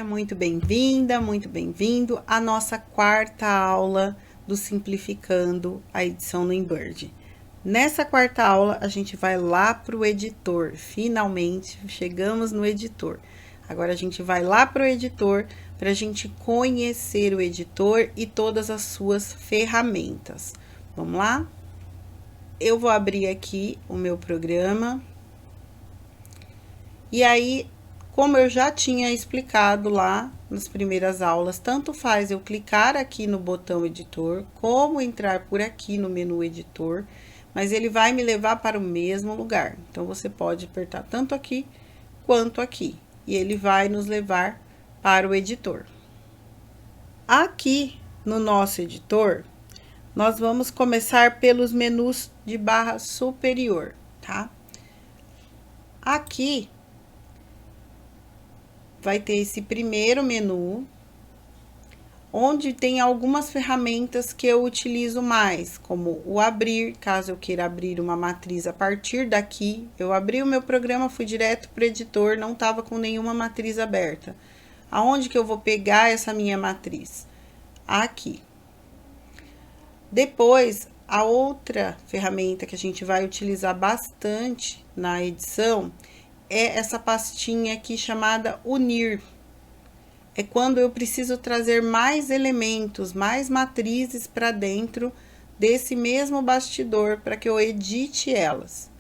Seja muito bem-vinda, muito bem-vindo à nossa quarta aula do Simplificando a edição no Embird. Nessa quarta aula, a gente vai lá para o editor. Finalmente, chegamos no editor. Agora, a gente vai lá para o editor para a gente conhecer o editor e todas as suas ferramentas. Vamos lá? Eu vou abrir aqui o meu programa. E aí, como eu já tinha explicado lá nas primeiras aulas, tanto faz eu clicar aqui no botão editor, como entrar por aqui no menu editor, mas ele vai me levar para o mesmo lugar. Então, você pode apertar tanto aqui quanto aqui, e ele vai nos levar para o editor. Aqui no nosso editor, nós vamos começar pelos menus de barra superior, tá? Aqui vai ter esse primeiro menu, onde tem algumas ferramentas que eu utilizo mais, como o abrir, caso eu queira abrir uma matriz a partir daqui. Eu abri o meu programa, fui direto para o editor, não estava com nenhuma matriz aberta. Aonde que eu vou pegar essa minha matriz? Aqui. Depois, a outra ferramenta que a gente vai utilizar bastante na edição é essa pastinha aqui chamada Unir. É quando eu preciso trazer mais elementos, mais matrizes para dentro desse mesmo bastidor para que eu edite elas.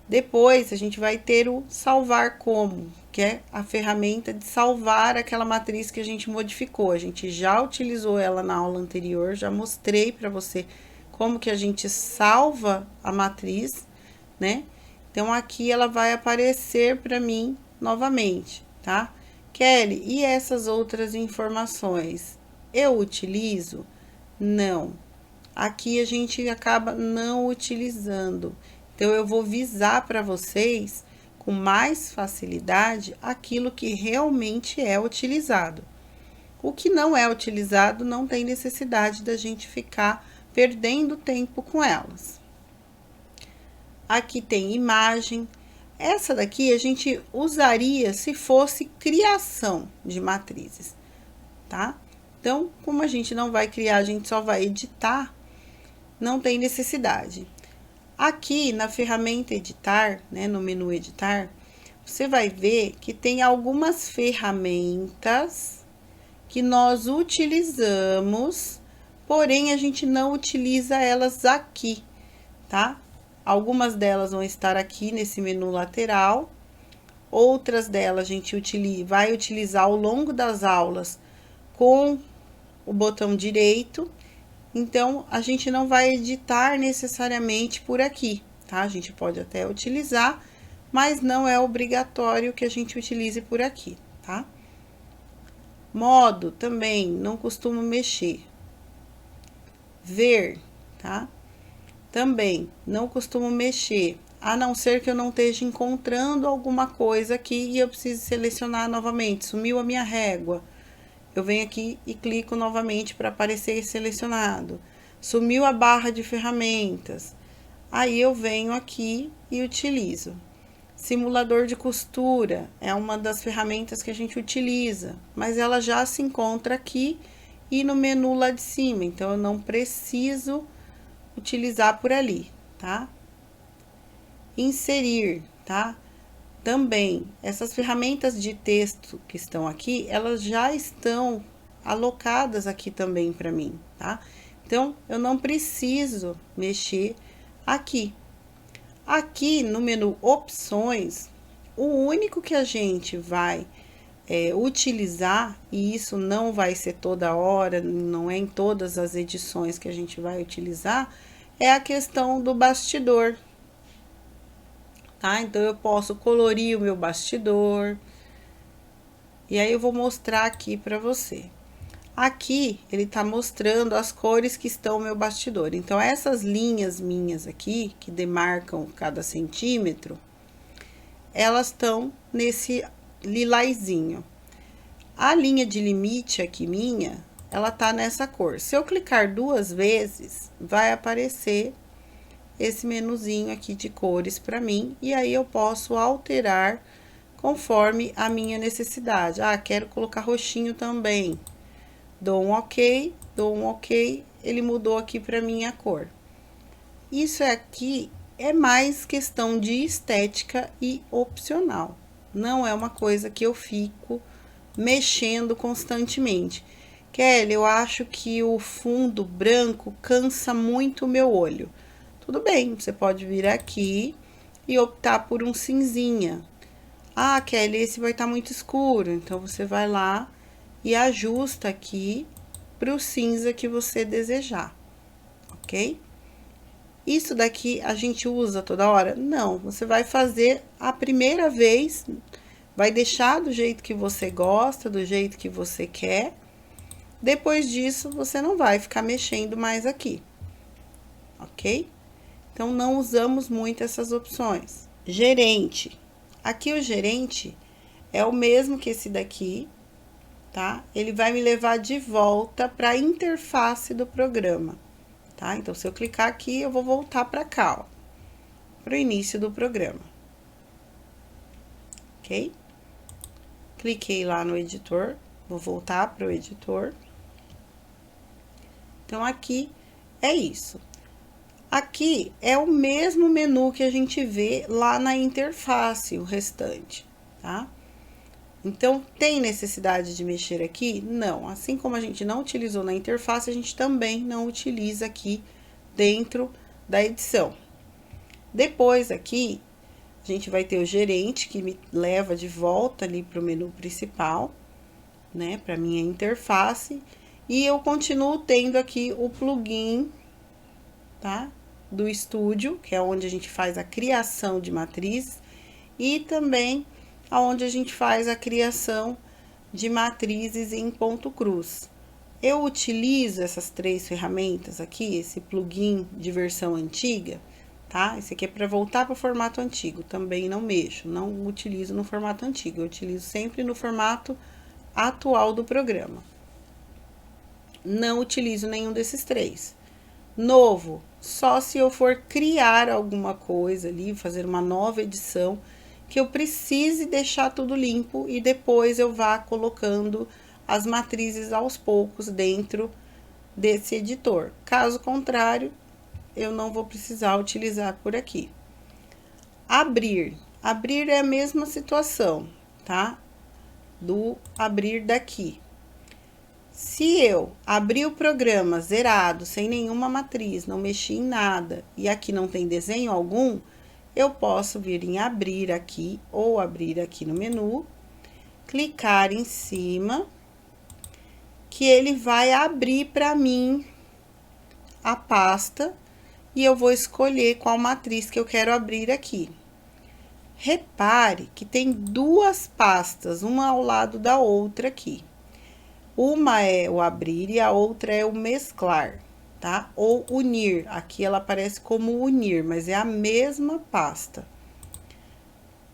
Depois, a gente vai ter o salvar como, que é a ferramenta de salvar aquela matriz que a gente modificou. A gente já utilizou ela na aula anterior, já mostrei para você como que a gente salva a matriz, né? Então, aqui ela vai aparecer para mim novamente, tá? Kelly, e essas outras informações? Eu utilizo? Não. Aqui a gente acaba não utilizando. Então, eu vou visar para vocês com mais facilidade aquilo que realmente é utilizado. O que não é utilizado não tem necessidade da gente ficar perdendo tempo com elas. Aqui tem imagem. Essa daqui a gente usaria se fosse criação de matrizes, tá? Então, como a gente não vai criar, a gente só vai editar, não tem necessidade. Aqui na ferramenta editar, né, no menu editar, você vai ver que tem algumas ferramentas que nós utilizamos, porém a gente não utiliza elas aqui, tá? Algumas delas vão estar aqui nesse menu lateral, outras delas a gente vai utilizar ao longo das aulas com o botão direito. Então, a gente não vai editar necessariamente por aqui, tá? A gente pode até utilizar, mas não é obrigatório que a gente utilize por aqui, tá? Modo também, não costumo mexer. Ver, tá? Também não costumo mexer, a não ser que eu não esteja encontrando alguma coisa aqui e eu preciso selecionar novamente. Sumiu a minha régua. Eu venho aqui e clico novamente para aparecer selecionado. Sumiu a barra de ferramentas. Aí eu venho aqui e utilizo. Simulador de costura é uma das ferramentas que a gente utiliza, mas ela já se encontra aqui e no menu lá de cima, então eu não preciso utilizar por ali, tá? Inserir, tá? Também, essas ferramentas de texto que estão aqui, elas já estão alocadas aqui também para mim, tá? Então, eu não preciso mexer aqui. Aqui no menu opções, o único que a gente vai utilizar, e isso não vai ser toda hora, não é em todas as edições que a gente vai utilizar, é a questão do bastidor, tá? Então, eu posso colorir o meu bastidor, e aí eu vou mostrar aqui para você. Aqui, ele tá mostrando as cores que estão no meu bastidor. Então, essas linhas minhas aqui, que demarcam cada centímetro, elas estão nesse lilazinho. A linha de limite aqui minha, ela tá nessa cor. Se eu clicar 2 vezes, vai aparecer esse menuzinho aqui de cores para mim, e aí eu posso alterar conforme a minha necessidade. Ah, quero colocar roxinho também. Dou um ok, ele mudou aqui para minha cor. Isso aqui é mais questão de estética e opcional. Não é uma coisa que eu fico mexendo constantemente. Kelly, eu acho que o fundo branco cansa muito o meu olho. Tudo bem, você pode vir aqui e optar por um cinzinha. Ah, Kelly, esse vai estar muito escuro. Então, você vai lá e ajusta aqui para o cinza que você desejar, ok? Isso daqui a gente usa toda hora? Não, você vai fazer a primeira vez, vai deixar do jeito que você gosta, do jeito que você quer. Depois disso, você não vai ficar mexendo mais aqui, ok? Então, não usamos muito essas opções. Gerente. Aqui o gerente é o mesmo que esse daqui, tá? Ele vai me levar de volta para a interface do programa, tá? Então, se eu clicar aqui, eu vou voltar para cá, ó, para o início do programa, ok? Cliquei lá no editor, vou voltar para o editor. Então, aqui é isso. Aqui é o mesmo menu que a gente vê lá na interface, o restante, tá? Então, tem necessidade de mexer aqui? Não. Assim como a gente não utilizou na interface, a gente também não utiliza aqui dentro da edição. Depois, aqui, a gente vai ter o gerente, que me leva de volta ali para o menu principal, né? Para minha interface. E eu continuo tendo aqui o plugin, tá? Do estúdio, que é onde a gente faz a criação de matrizes. E também onde a gente faz a criação de matrizes em ponto cruz. Eu utilizo essas três ferramentas aqui, esse plugin de versão antiga, tá? Esse aqui é para voltar para o formato antigo, também não mexo, não utilizo no formato antigo, eu utilizo sempre no formato atual do programa. Não utilizo nenhum desses três. Novo, só se eu for criar alguma coisa ali, fazer uma nova edição, que eu precise deixar tudo limpo e depois eu vá colocando as matrizes aos poucos dentro desse editor. Caso contrário, eu não vou precisar utilizar por aqui. Abrir. Abrir é a mesma situação, tá? Do abrir daqui. Se eu abrir o programa zerado, sem nenhuma matriz, não mexi em nada, e aqui não tem desenho algum, eu posso vir em abrir aqui, ou abrir aqui no menu, clicar em cima, que ele vai abrir para mim a pasta, e eu vou escolher qual matriz que eu quero abrir aqui. Repare que tem duas pastas, uma ao lado da outra aqui. Uma é o abrir e a outra é o mesclar, tá? Ou unir, aqui ela aparece como unir, mas é a mesma pasta.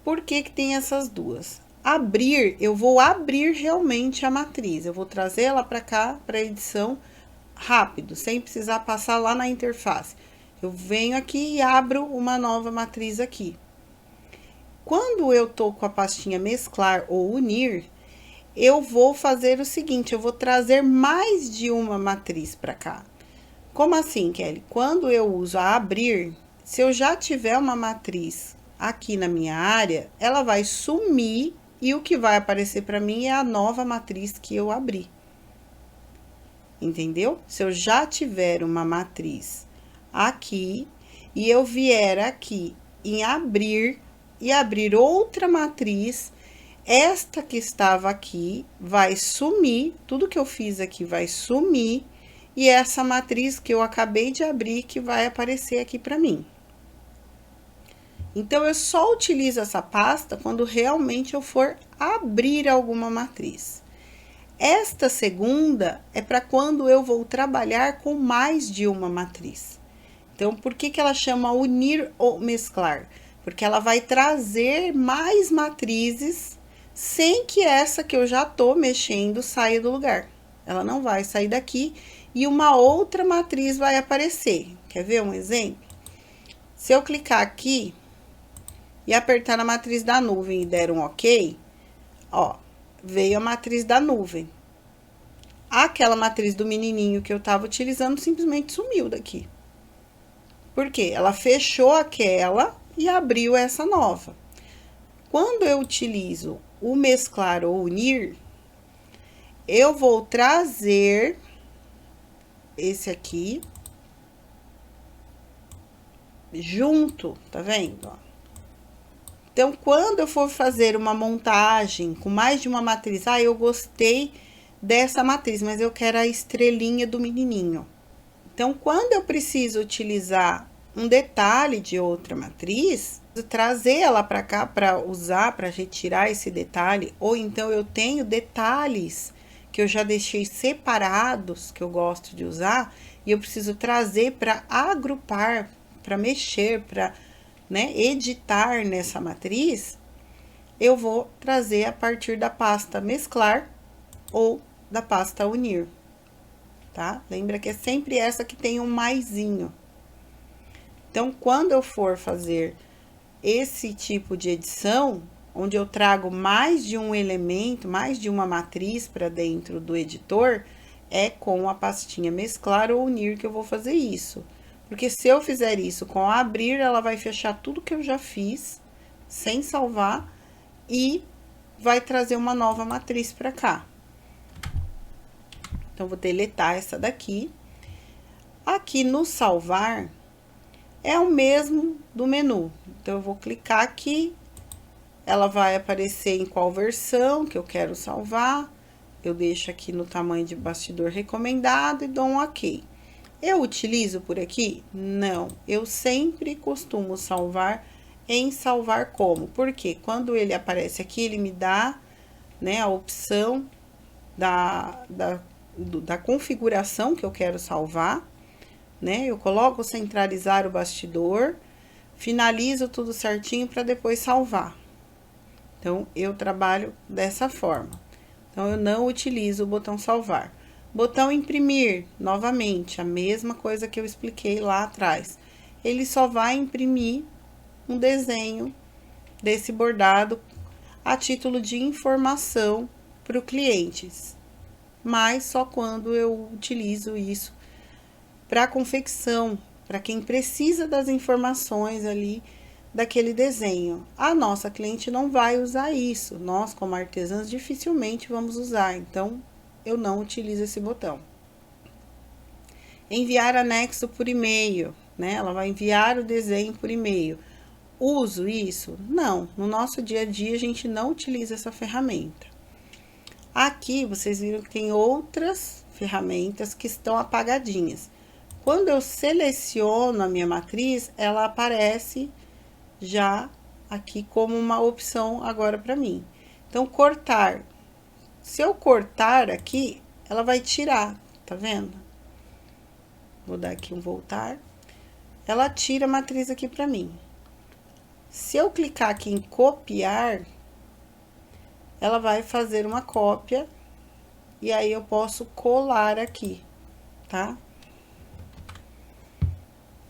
Por que que tem essas duas? Abrir, eu vou abrir realmente a matriz, eu vou trazer ela para cá, para edição, rápido, sem precisar passar lá na interface. Eu venho aqui e abro uma nova matriz aqui. Quando eu tô com a pastinha mesclar ou unir, eu vou fazer o seguinte, eu vou trazer mais de uma matriz para cá. Como assim, Kelly? Quando eu uso a abrir, se eu já tiver uma matriz aqui na minha área, ela vai sumir e o que vai aparecer para mim é a nova matriz que eu abri. Entendeu? Se eu já tiver uma matriz aqui e eu vier aqui em abrir e abrir outra matriz, esta que estava aqui vai sumir, tudo que eu fiz aqui vai sumir, e essa matriz que eu acabei de abrir que vai aparecer aqui para mim. Então, eu só utilizo essa pasta quando realmente eu for abrir alguma matriz. Esta segunda é para quando eu vou trabalhar com mais de uma matriz. Então, por que que ela chama unir ou mesclar? Porque ela vai trazer mais matrizes sem que essa que eu já tô mexendo saia do lugar. Ela não vai sair daqui e uma outra matriz vai aparecer. Quer ver um exemplo? Se eu clicar aqui e apertar na matriz da nuvem e der um ok, ó, veio a matriz da nuvem. Aquela matriz do menininho que eu tava utilizando simplesmente sumiu daqui. Por quê? Ela fechou aquela e abriu essa nova. Quando eu utilizo o mesclar ou unir, eu vou trazer esse aqui junto, tá vendo? Então, quando eu for fazer uma montagem com mais de uma matriz, eu gostei dessa matriz, mas eu quero a estrelinha do menininho. Então, quando eu preciso utilizar um detalhe de outra matriz, trazer ela para cá para usar, para retirar esse detalhe, ou então eu tenho detalhes que eu já deixei separados, que eu gosto de usar, e eu preciso trazer para agrupar, para mexer, para, né, editar nessa matriz, eu vou trazer a partir da pasta mesclar ou da pasta unir, tá? Lembra que é sempre essa que tem um maisinho. Então, quando eu for fazer esse tipo de edição, onde eu trago mais de um elemento, mais de uma matriz para dentro do editor, é com a pastinha mesclar ou unir que eu vou fazer isso. Porque se eu fizer isso com a abrir, ela vai fechar tudo que eu já fiz, sem salvar, e vai trazer uma nova matriz para cá. Então, vou deletar essa daqui. Aqui no salvar, é o mesmo do menu. Então, eu vou clicar aqui, ela vai aparecer em qual versão que eu quero salvar. Eu deixo aqui no tamanho de bastidor recomendado e dou um ok. Eu utilizo por aqui? Não, eu sempre costumo salvar em salvar como. Porque quando ele aparece aqui, ele me dá, né, a opção da configuração que eu quero salvar, né? Eu coloco centralizar o bastidor, finalizo tudo certinho para depois salvar. Então, eu trabalho dessa forma. Então, eu não utilizo o botão salvar. Botão imprimir, novamente, a mesma coisa que eu expliquei lá atrás. Ele só vai imprimir um desenho desse bordado a título de informação para o cliente, mas só quando eu utilizo isso para confecção, para quem precisa das informações ali daquele desenho. A nossa cliente não vai usar isso, nós como artesãs dificilmente vamos usar, então eu não utilizo esse botão. Enviar anexo por e-mail, né? Ela vai enviar o desenho por e-mail. Uso isso? Não, no nosso dia a dia a gente não utiliza essa ferramenta. Aqui vocês viram que tem outras ferramentas que estão apagadinhas. Quando eu seleciono a minha matriz, ela aparece já aqui como uma opção agora para mim. Então, cortar. Se eu cortar aqui, ela vai tirar, tá vendo? Vou dar aqui um voltar. Ela tira a matriz aqui para mim. Se eu clicar aqui em copiar, ela vai fazer uma cópia e aí eu posso colar aqui, tá?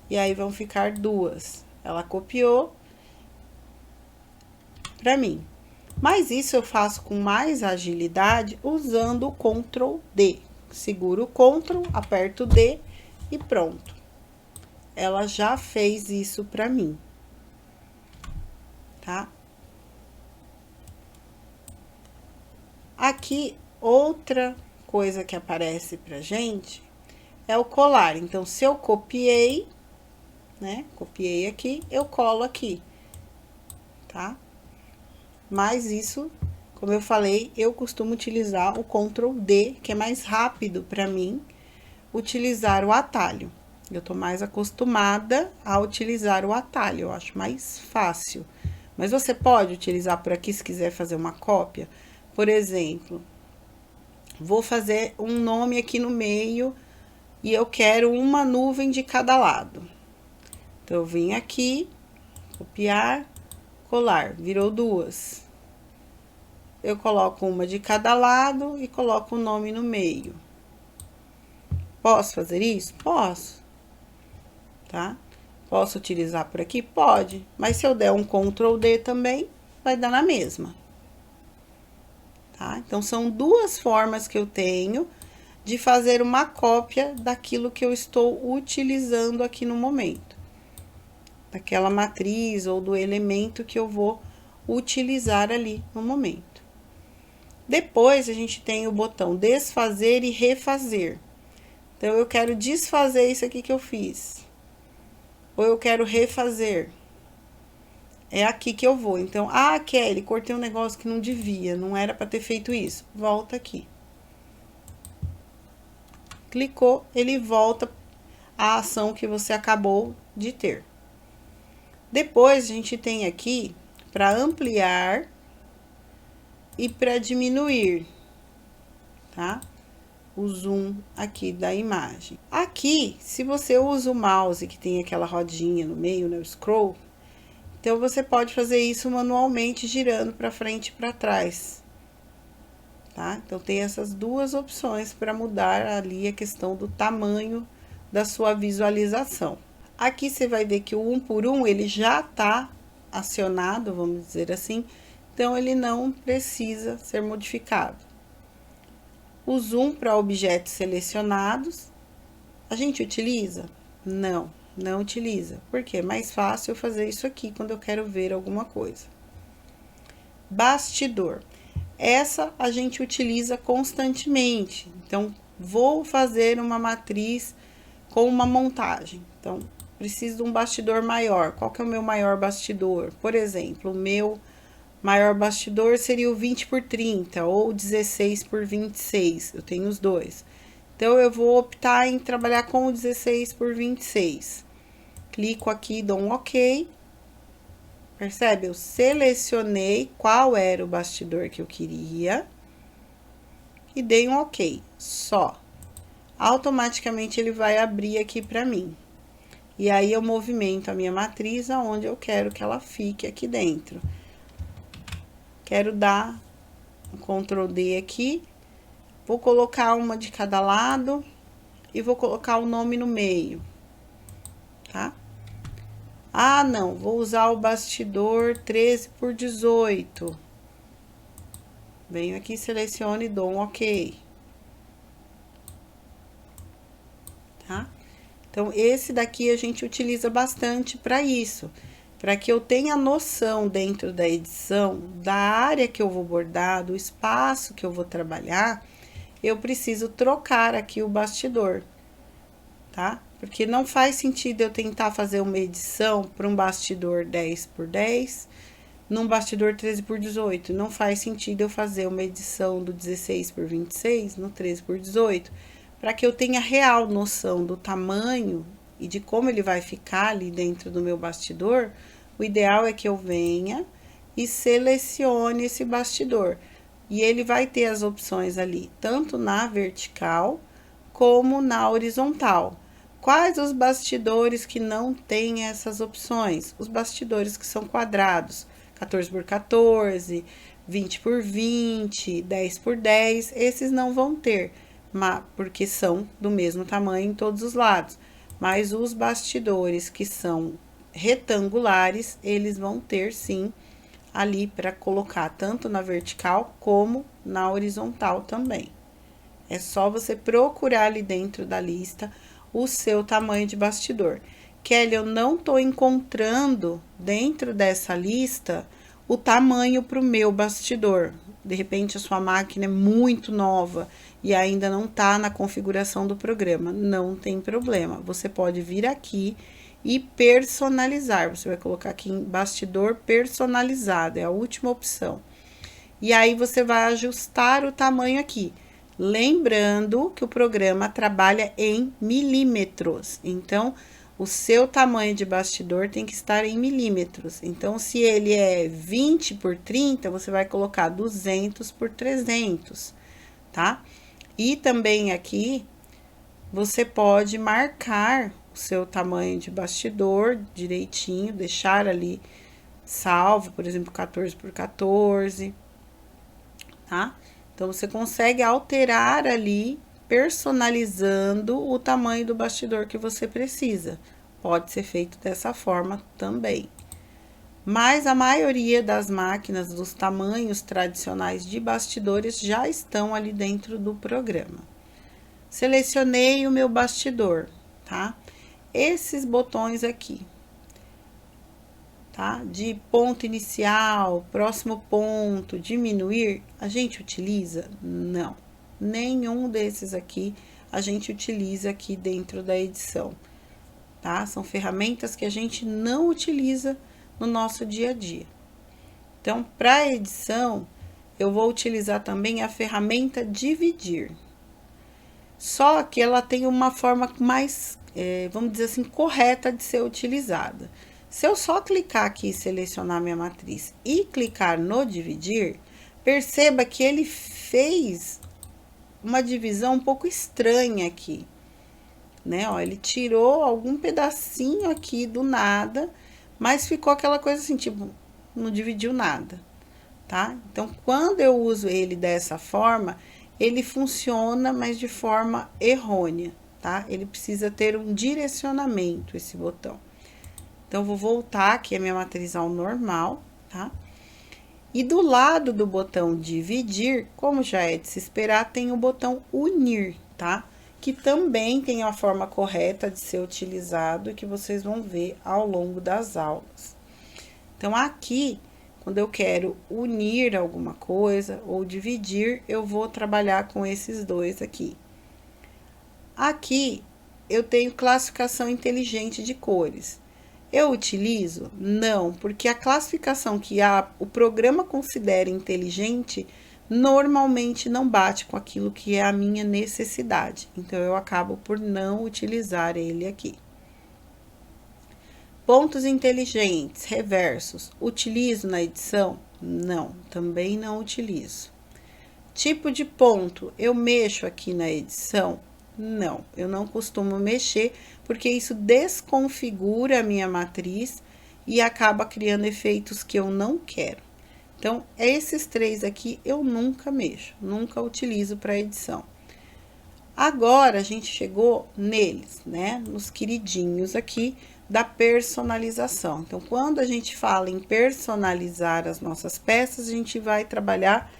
E aí vão ficar duas. Ela copiou para mim. Mas isso eu faço com mais agilidade usando o Ctrl D. Seguro o Ctrl, aperto o D e pronto. Ela já fez isso para mim, tá? Aqui, outra coisa que aparece pra gente é o colar. Então, se eu copiei, né? Copiei aqui, eu colo aqui, tá? Mas isso, como eu falei, eu costumo utilizar o Ctrl D, que é mais rápido para mim utilizar o atalho. Eu tô mais acostumada a utilizar o atalho, eu acho mais fácil. Mas você pode utilizar por aqui se quiser fazer uma cópia. Por exemplo, vou fazer um nome aqui no meio e eu quero uma nuvem de cada lado. Então, eu vim aqui, copiar, colar, virou duas. Eu coloco uma de cada lado e coloco o nome no meio. Posso fazer isso? Posso, tá? Posso utilizar por aqui? Pode, mas se eu der um Ctrl D também, vai dar na mesma. Tá? Então, são duas formas que eu tenho de fazer uma cópia daquilo que eu estou utilizando aqui no momento. Daquela matriz ou do elemento que eu vou utilizar ali no momento. Depois, a gente tem o botão desfazer e refazer. Então, eu quero desfazer isso aqui que eu fiz. Ou eu quero refazer. É aqui que eu vou. Então, Kelly, cortei um negócio que não devia, não era para ter feito isso. Volta aqui. Clicou, ele volta à ação que você acabou de ter. Depois, a gente tem aqui para ampliar e para diminuir, tá? O zoom aqui da imagem. Aqui, se você usa o mouse que tem aquela rodinha no meio, né, o scroll, então você pode fazer isso manualmente, girando para frente e para trás, tá? Então tem essas duas opções para mudar ali a questão do tamanho da sua visualização. Aqui você vai ver que o 1 por 1 ele já tá acionado, vamos dizer assim, então ele não precisa ser modificado. O zoom para objetos selecionados, a gente utiliza? Não, não utiliza, porque é mais fácil eu fazer isso aqui quando eu quero ver alguma coisa. Bastidor, essa a gente utiliza constantemente, então, vou fazer uma matriz com uma montagem, então, preciso de um bastidor maior. Qual que é o meu maior bastidor? Por exemplo, o meu maior bastidor seria o 20 por 30 ou 16 por 26, eu tenho os dois. Então, eu vou optar em trabalhar com o 16 por 26. Clico aqui, dou um OK. Percebe? Eu selecionei qual era o bastidor que eu queria e dei um OK. Só. Automaticamente, ele vai abrir aqui para mim. E aí, eu movimento a minha matriz aonde eu quero que ela fique aqui dentro. Quero dar um Ctrl D aqui. Vou colocar uma de cada lado e vou colocar o nome no meio, tá? Não, vou usar o bastidor 13 por 18. Venho aqui, seleciono e dou um OK. Tá? Então, esse daqui a gente utiliza bastante para isso. Para que eu tenha noção dentro da edição, da área que eu vou bordar, do espaço que eu vou trabalhar, eu preciso trocar aqui o bastidor, tá? Porque não faz sentido eu tentar fazer uma edição para um bastidor 10 por 10, num bastidor 13 por 18. Não faz sentido eu fazer uma edição do 16 por 26 no 13 por 18, para que eu tenha real noção do tamanho e de como ele vai ficar ali dentro do meu bastidor. O ideal é que eu venha e selecione esse bastidor. E ele vai ter as opções ali, tanto na vertical como na horizontal. Quais os bastidores que não têm essas opções? Os bastidores que são quadrados, 14 por 14, 20 por 20, 10 por 10, esses não vão ter, porque são do mesmo tamanho em todos os lados. Mas os bastidores que são retangulares, eles vão ter sim ali para colocar tanto na vertical como na horizontal também. É só você procurar ali dentro da lista o seu tamanho de bastidor. Kelly, eu não tô encontrando dentro dessa lista o tamanho para o meu bastidor. De repente, a sua máquina é muito nova e ainda não tá na configuração do programa. Não tem problema. Você pode vir aqui e personalizar. Você vai colocar aqui em bastidor personalizado, é a última opção. E aí, você vai ajustar o tamanho aqui. Lembrando que o programa trabalha em milímetros. Então, o seu tamanho de bastidor tem que estar em milímetros. Então, se ele é 20 por 30, você vai colocar 200 por 300, tá? E também aqui, você pode marcar o seu tamanho de bastidor direitinho, deixar ali salvo, por exemplo, 14 por 14, tá? Então, você consegue alterar ali, personalizando o tamanho do bastidor que você precisa. pode ser feito dessa forma também. Mas a maioria das máquinas dos tamanhos tradicionais de bastidores já estão ali dentro do programa. Selecionei o meu bastidor, tá? Esses botões aqui, tá? De ponto inicial, próximo ponto, diminuir, a gente utiliza? Não. Nenhum desses aqui a gente utiliza aqui dentro da edição, tá? São ferramentas que a gente não utiliza no nosso dia a dia. Então, para edição, eu vou utilizar também a ferramenta dividir. Só que ela tem uma forma mais, vamos dizer assim, correta de ser utilizada. Se eu só clicar aqui e selecionar minha matriz e clicar no dividir, perceba que ele fez uma divisão um pouco estranha aqui, né? Ó, ele tirou algum pedacinho aqui do nada, mas ficou aquela coisa assim, tipo, não dividiu nada, tá? Então, quando eu uso ele dessa forma, ele funciona, mas de forma errônea, tá? Ele precisa ter um direcionamento, esse botão. Então, vou voltar aqui a minha matriz ao normal, tá? E do lado do botão dividir, como já é de se esperar, tem o botão unir, tá? Que também tem a forma correta de ser utilizado e que vocês vão ver ao longo das aulas. Então, aqui, quando eu quero unir alguma coisa ou dividir, eu vou trabalhar com esses dois aqui. Aqui, eu tenho classificação inteligente de cores. Eu utilizo? Não, porque a classificação que o programa considera inteligente normalmente não bate com aquilo que é a minha necessidade. Então, eu acabo por não utilizar ele aqui. Pontos inteligentes, reversos, utilizo na edição? Não, também não utilizo. Tipo de ponto, eu mexo aqui na edição? Não, eu não costumo mexer, porque isso desconfigura a minha matriz e acaba criando efeitos que eu não quero. Então, esses três aqui eu nunca mexo, nunca utilizo para edição. Agora, a gente chegou neles, né? Nos queridinhos aqui da personalização. Então, quando a gente fala em personalizar as nossas peças, a gente vai trabalhar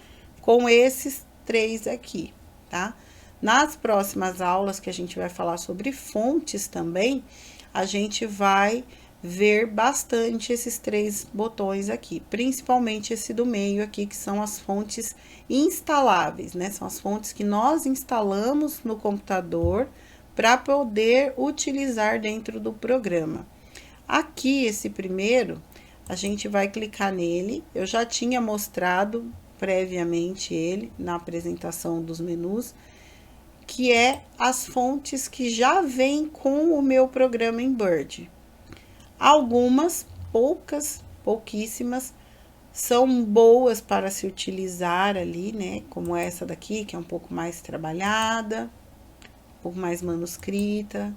com esses três aqui, tá? Nas próximas aulas que a gente vai falar sobre fontes também, a gente vai ver bastante esses três botões aqui, principalmente esse do meio aqui, que são as fontes instaláveis, né? São as fontes que nós instalamos no computador para poder utilizar dentro do programa. Aqui, esse primeiro, a gente vai clicar nele. Eu já tinha mostrado previamente ele na apresentação dos menus, que é as fontes que já vêm com o meu programa em Bird. Algumas, pouquíssimas, são boas para se utilizar ali, né? Como essa daqui, que é um pouco mais trabalhada, um pouco mais manuscrita.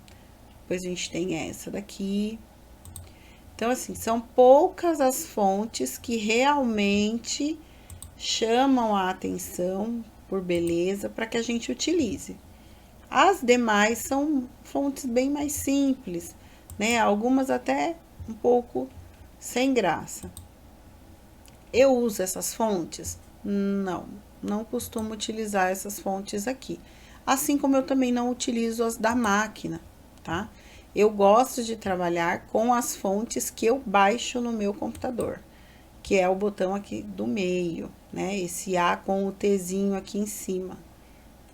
Depois a gente tem essa daqui. Então, assim, são poucas as fontes que realmente chamam a atenção por beleza para que a gente utilize. As demais são fontes bem mais simples, né? Algumas até um pouco sem graça. Eu uso essas fontes? Não, não costumo utilizar essas fontes aqui. Assim como eu também não utilizo as da máquina, tá? Eu gosto de trabalhar com as fontes que eu baixo no meu computador, que é o botão aqui do meio, né? Esse A com o Tzinho aqui em cima,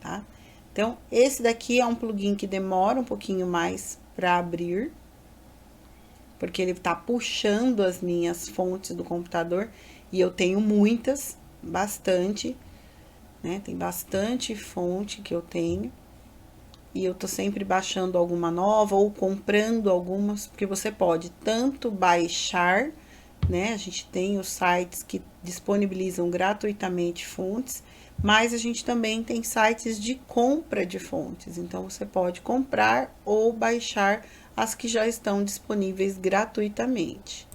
tá? Então, esse daqui é um plugin que demora um pouquinho mais para abrir, porque ele tá puxando as minhas fontes do computador, e eu tenho muitas, bastante, né? Tem bastante fonte que eu tenho, e eu tô sempre baixando alguma nova ou comprando algumas, porque você pode tanto baixar, né? A gente tem os sites que disponibilizam gratuitamente fontes, mas a gente também tem sites de compra de fontes. Então, você pode comprar ou baixar as que já estão disponíveis gratuitamente.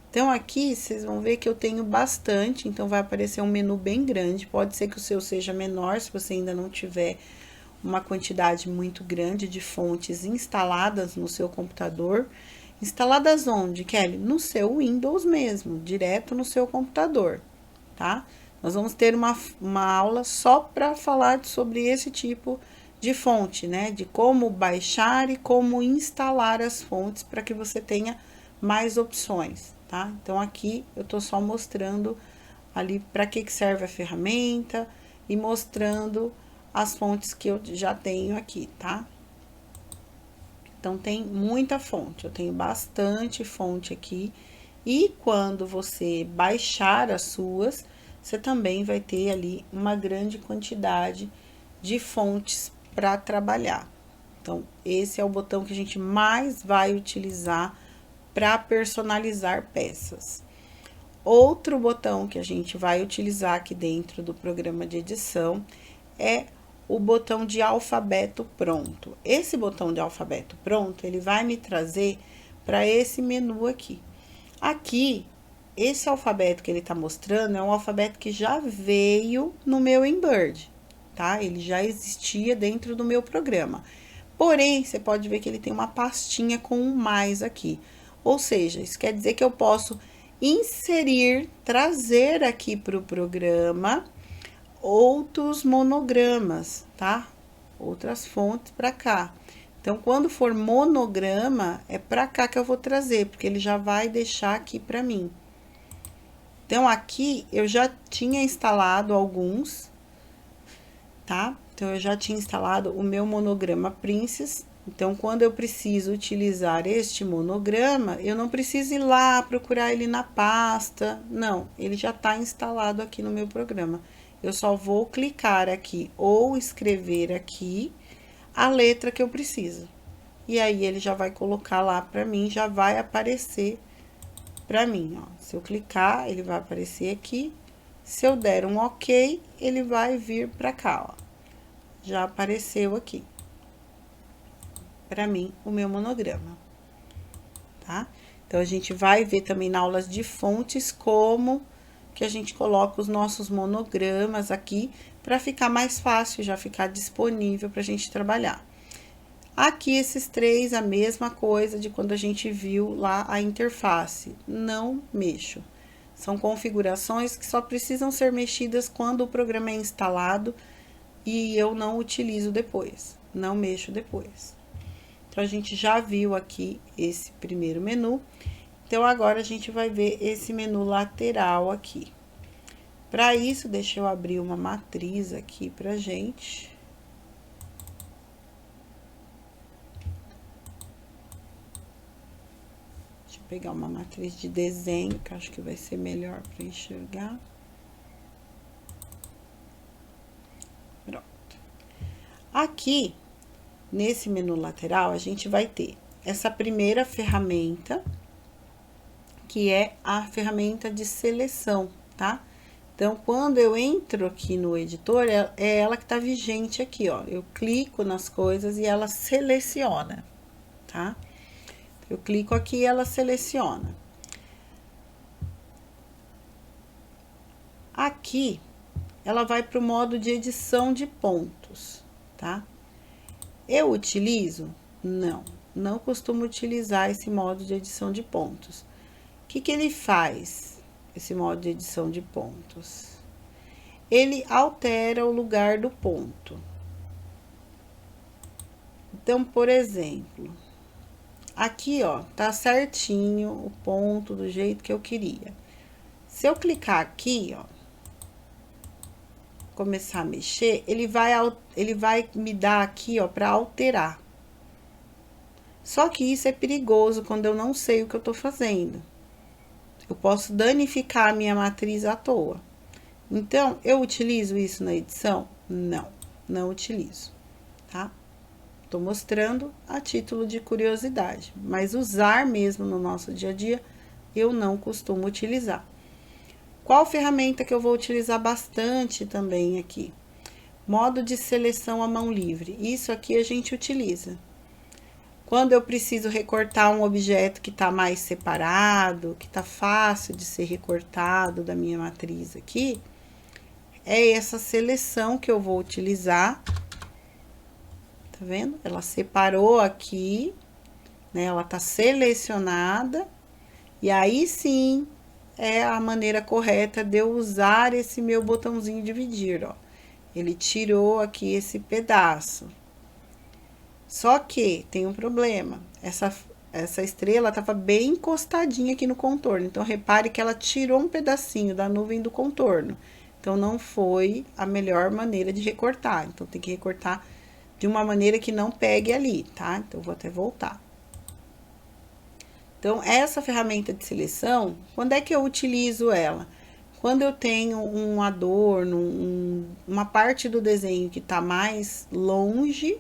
Então, aqui, vocês vão ver que eu tenho bastante, então vai aparecer um menu bem grande. Pode ser que o seu seja menor, se você ainda não tiver uma quantidade muito grande de fontes instaladas no seu computador. Instaladas onde, Kelly? No seu Windows mesmo, direto no seu computador, tá? Nós vamos ter uma aula só para falar sobre esse tipo de fonte, né? De como baixar e como instalar as fontes para que você tenha mais opções, tá? Então, aqui eu tô só mostrando ali para que serve a ferramenta e mostrando as fontes que eu já tenho aqui, tá? Então, tem muita fonte, eu tenho bastante fonte aqui. E quando você baixar as suas, você também vai ter ali uma grande quantidade de fontes para trabalhar. Então, esse é o botão que a gente mais vai utilizar para personalizar peças. Outro botão que a gente vai utilizar aqui dentro do programa de edição é o botão de alfabeto pronto. Esse botão de alfabeto pronto, ele vai me trazer para esse menu aqui. Aqui, esse alfabeto que ele tá mostrando é um alfabeto que já veio no meu Embird, tá? Ele já existia dentro do meu programa. Porém, você pode ver que ele tem uma pastinha com um mais aqui. Ou seja, isso quer dizer que eu posso inserir, trazer aqui para o programa outros monogramas, tá? Outras fontes para cá. Então, quando for monograma, é para cá que eu vou trazer, porque ele já vai deixar aqui para mim. Então, aqui eu já tinha instalado alguns, tá? Então, eu já tinha instalado o meu monograma Princess. Então, quando eu preciso utilizar este monograma, eu não preciso ir lá procurar ele na pasta. Não, ele já está instalado aqui no meu programa. Eu só vou clicar aqui ou escrever aqui a letra que eu preciso. E aí, ele já vai colocar lá para mim, já vai aparecer para mim, ó. Se eu clicar, ele vai aparecer aqui. Se eu der um OK, ele vai vir para cá, ó. Já apareceu aqui para mim o meu monograma, tá? Então, a gente vai ver também na aulas de fontes como que a gente coloca os nossos monogramas aqui para ficar mais fácil, já ficar disponível para a gente trabalhar. Aqui, esses três, a mesma coisa de quando a gente viu lá a interface. Não mexo. São configurações que só precisam ser mexidas quando o programa é instalado e eu não utilizo depois. Não mexo depois. Então, a gente já viu aqui esse primeiro menu. Então, agora a gente vai ver esse menu lateral aqui. Para isso, deixa eu abrir uma matriz aqui pra gente. Deixa eu pegar uma matriz de desenho, que acho que vai ser melhor para enxergar. Pronto. Aqui, nesse menu lateral, a gente vai ter essa primeira ferramenta, que é a ferramenta de seleção, tá? Então, quando eu entro aqui no editor, é ela que tá vigente aqui, ó. Eu clico nas coisas e ela seleciona, tá? Eu clico aqui e ela seleciona. Aqui, ela vai para o modo de edição de pontos, tá? Eu utilizo? Não, não costumo utilizar esse modo de edição de pontos. O que ele faz, esse modo de edição de pontos? Ele altera o lugar do ponto. Então, por exemplo, aqui, ó, tá certinho o ponto do jeito que eu queria. Se eu clicar aqui, ó, começar a mexer, ele vai me dar aqui, ó, para alterar. Só que isso é perigoso quando eu não sei o que eu tô fazendo. Eu posso danificar a minha matriz à toa. Então, eu utilizo isso na edição? Não, não utilizo, tá? Tô mostrando a título de curiosidade, mas usar mesmo no nosso dia a dia, eu não costumo utilizar. Qual ferramenta que eu vou utilizar bastante também aqui? Modo de seleção à mão livre. Isso aqui a gente utiliza. Quando eu preciso recortar um objeto que tá mais separado, que tá fácil de ser recortado da minha matriz aqui, é essa seleção que eu vou utilizar Tá vendo? Ela separou aqui, né? Ela tá selecionada. E aí sim é a maneira correta de eu usar esse meu botãozinho dividir, ó. Ele tirou aqui esse pedaço. Só que tem um problema. Essa estrela estava bem encostadinha aqui no contorno. Então, repare que ela tirou um pedacinho da nuvem do contorno. Então, não foi a melhor maneira de recortar. Então, tem que recortar de uma maneira que não pegue ali, tá? Então, vou até voltar. Então, essa ferramenta de seleção, quando é que eu utilizo ela? Quando eu tenho um adorno, uma parte do desenho que tá mais longe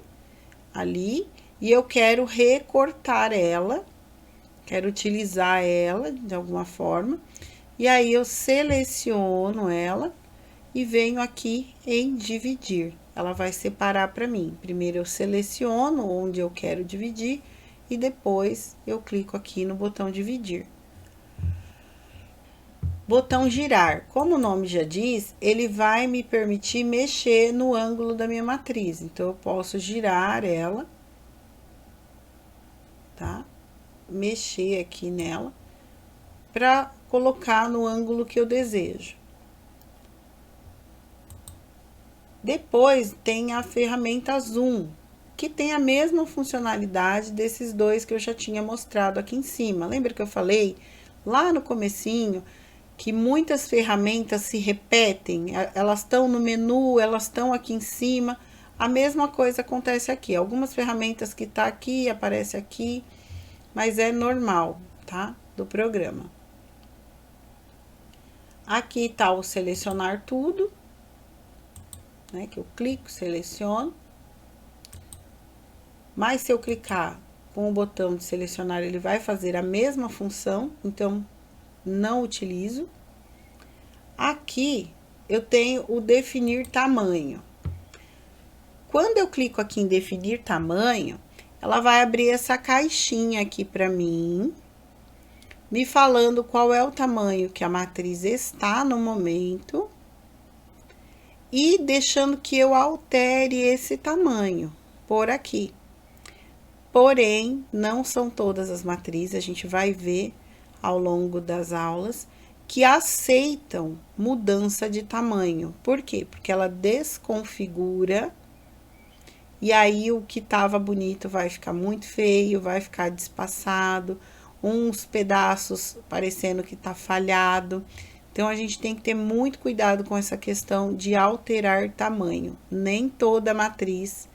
ali, e eu quero recortar ela, quero utilizar ela de alguma forma, e aí eu seleciono ela e venho aqui em dividir. Ela vai separar para mim. Primeiro eu seleciono onde eu quero dividir e depois eu clico aqui no botão dividir. Botão girar, como o nome já diz, ele vai me permitir mexer no ângulo da minha matriz. Então, eu posso girar ela, tá? Mexer aqui nela, para colocar no ângulo que eu desejo. Depois, tem a ferramenta Zoom, que tem a mesma funcionalidade desses dois que eu já tinha mostrado aqui em cima. Lembra que eu falei lá no comecinho que muitas ferramentas se repetem, elas estão no menu, elas estão aqui em cima, a mesma coisa acontece aqui. Algumas ferramentas que tá aqui, aparece aqui, mas é normal, tá? Do programa. Aqui tá o selecionar tudo, né? Que eu clico, seleciono. Mas se eu clicar com o botão de selecionar, ele vai fazer a mesma função, então não utilizo. Aqui eu tenho o definir tamanho. Quando eu clico aqui em definir tamanho, ela vai abrir essa caixinha aqui para mim, me falando qual é o tamanho que a matriz está no momento e deixando que eu altere esse tamanho por aqui. Porém, não são todas as matrizes, a gente vai ver ao longo das aulas, que aceitam mudança de tamanho. Por quê? Porque ela desconfigura e aí o que tava bonito vai ficar muito feio, vai ficar despassado, uns pedaços parecendo que tá falhado. Então, a gente tem que ter muito cuidado com essa questão de alterar tamanho. Nem toda matriz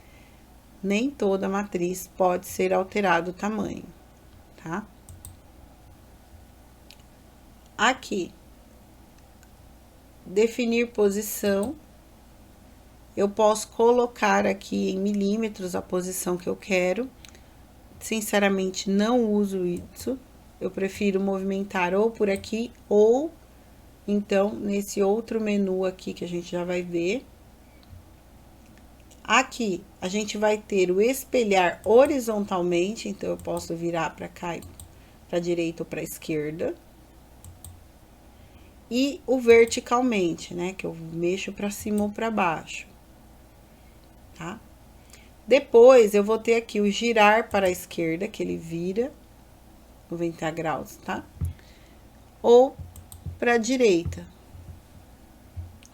pode ser alterado o tamanho, tá? Aqui, definir posição, eu posso colocar aqui em milímetros a posição que eu quero. Sinceramente, não uso isso, eu prefiro movimentar ou por aqui ou então nesse outro menu aqui que a gente já vai ver. Aqui, a gente vai ter o espelhar horizontalmente, então eu posso virar para cá, para direita ou para esquerda. E o verticalmente, né, que eu mexo para cima ou para baixo, tá? Depois, eu vou ter aqui o girar para a esquerda, que ele vira 90 graus, tá? Ou para a direita,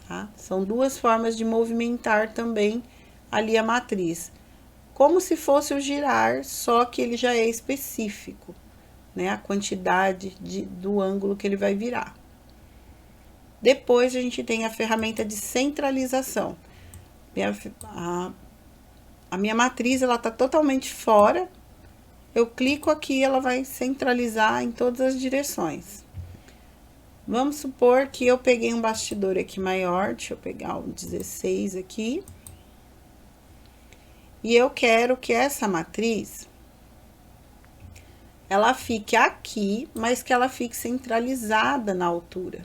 tá? São duas formas de movimentar também ali a matriz. Como se fosse o girar, só que ele já é específico, né? A quantidade do ângulo que ele vai virar. Depois, a gente tem a ferramenta de centralização. A minha matriz, ela tá totalmente fora. Eu clico aqui, ela vai centralizar em todas as direções. Vamos supor que eu peguei um bastidor aqui maior, deixa eu pegar o 16 aqui. E eu quero que essa matriz, ela fique aqui, mas que ela fique centralizada na altura.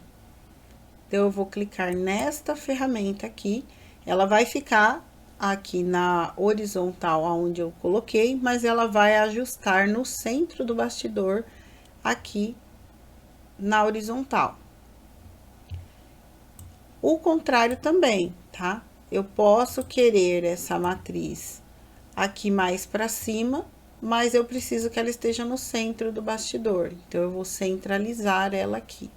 Então, eu vou clicar nesta ferramenta aqui, ela vai ficar aqui na horizontal, aonde eu coloquei, mas ela vai ajustar no centro do bastidor, aqui na horizontal. O contrário também, tá? Eu posso querer essa matriz aqui mais para cima, mas eu preciso que ela esteja no centro do bastidor. Então, eu vou centralizar ela aqui.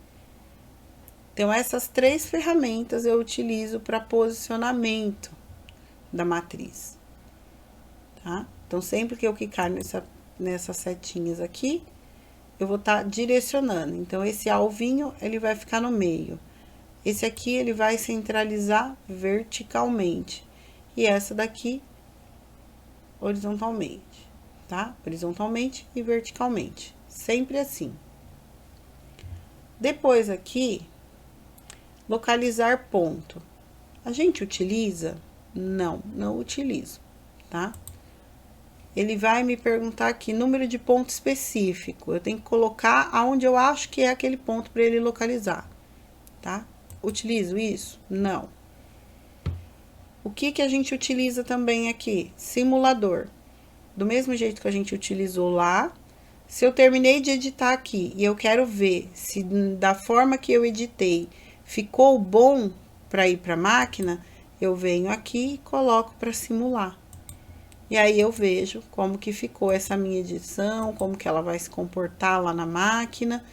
Então, essas 3 ferramentas eu utilizo para posicionamento da matriz, tá? Então, sempre que eu clicar nessas setinhas aqui, eu vou estar direcionando. Então, esse alvinho, ele vai ficar no meio. Esse aqui, ele vai centralizar verticalmente. E essa daqui, horizontalmente, tá? Horizontalmente e verticalmente. Sempre assim. Depois aqui, localizar ponto. A gente utiliza? Não, não utilizo, tá? Ele vai me perguntar aqui, número de ponto específico. Eu tenho que colocar aonde eu acho que é aquele ponto para ele localizar, tá? Utilizo isso? Não. O que que a gente utiliza também aqui? Simulador. Do mesmo jeito que a gente utilizou lá, se eu terminei de editar aqui e eu quero ver se da forma que eu editei ficou bom para ir para a máquina, eu venho aqui e coloco para simular. E aí, eu vejo como que ficou essa minha edição, como que ela vai se comportar lá na máquina,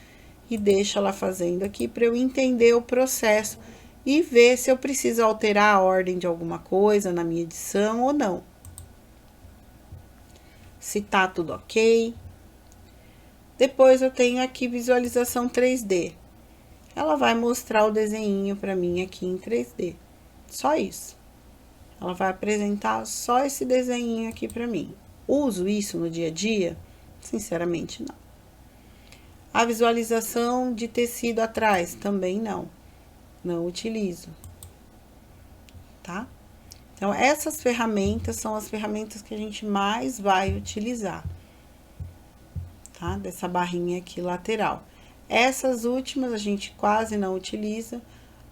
e deixo ela fazendo aqui para eu entender o processo e ver se eu preciso alterar a ordem de alguma coisa na minha edição ou não. Se tá tudo ok. Depois, eu tenho aqui visualização 3D. Ela vai mostrar o desenho para mim aqui em 3D. Só isso. Ela vai apresentar só esse desenho aqui para mim. Uso isso no dia a dia? Sinceramente, não. A visualização de tecido atrás, também não. Não utilizo. Tá? Então, essas ferramentas são as ferramentas que a gente mais vai utilizar. Tá? Dessa barrinha aqui lateral. Essas últimas a gente quase não utiliza,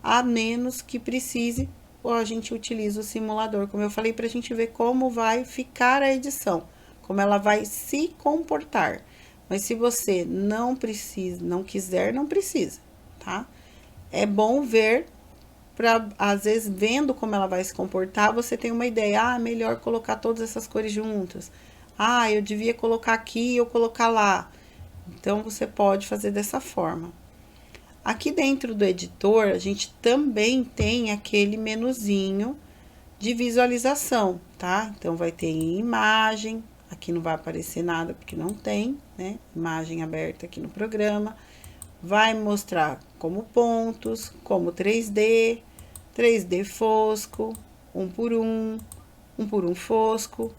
a menos que precise, ou a gente utiliza o simulador, como eu falei, para a gente ver como vai ficar a edição, como ela vai se comportar. Mas se você não precisa, não quiser, não precisa, tá? É bom ver, para às vezes, vendo como ela vai se comportar, você tem uma ideia, ah, melhor colocar todas essas cores juntas. Ah, eu devia colocar aqui ou colocar lá. Então, você pode fazer dessa forma. Aqui dentro do editor, a gente também tem aquele menuzinho de visualização, tá? Então, vai ter imagem, aqui não vai aparecer nada porque não tem, né? Imagem aberta aqui no programa. Vai mostrar como pontos, como 3D, 3D fosco, 1 por 1 fosco.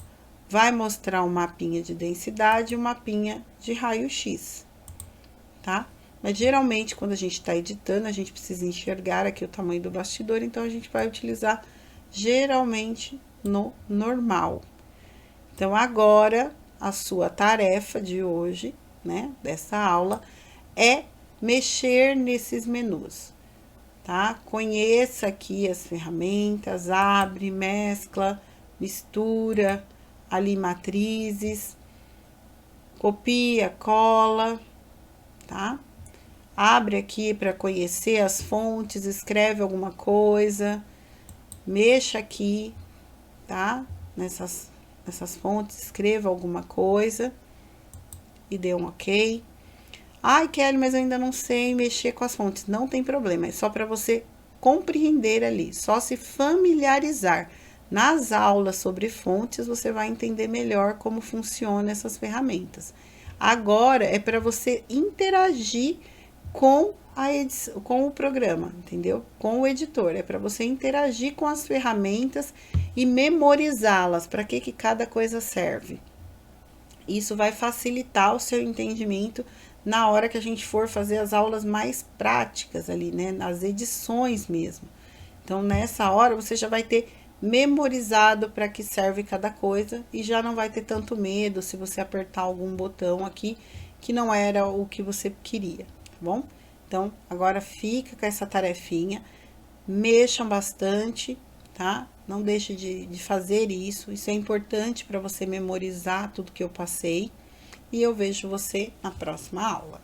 Vai mostrar um mapinha de densidade e um mapinha de raio-x, tá? Mas, geralmente, quando a gente está editando, a gente precisa enxergar aqui o tamanho do bastidor, então, a gente vai utilizar, geralmente, no normal. Então, agora, a sua tarefa de hoje, né, dessa aula, é mexer nesses menus, tá? Conheça aqui as ferramentas, abre, mescla, mistura, ali matrizes, copia, cola, tá? Abre aqui para conhecer as fontes, escreve alguma coisa, mexa aqui, tá? Nessas fontes, escreva alguma coisa e dê um ok. Ai, Kelly, mas eu ainda não sei mexer com as fontes. Não tem problema, é só para você compreender ali, só se familiarizar. Nas aulas sobre fontes, você vai entender melhor como funcionam essas ferramentas. Agora, é para você interagir com a edição, com o programa, entendeu? Com o editor, é para você interagir com as ferramentas e memorizá-las, para que cada coisa serve. Isso vai facilitar o seu entendimento na hora que a gente for fazer as aulas mais práticas ali, né? Nas edições mesmo. Então, nessa hora, você já vai ter memorizado para que serve cada coisa e já não vai ter tanto medo se você apertar algum botão aqui que não era o que você queria, tá bom? Então, agora fica com essa tarefinha, mexam bastante, tá? Não deixe de fazer isso é importante para você memorizar tudo que eu passei. E eu vejo você na próxima aula.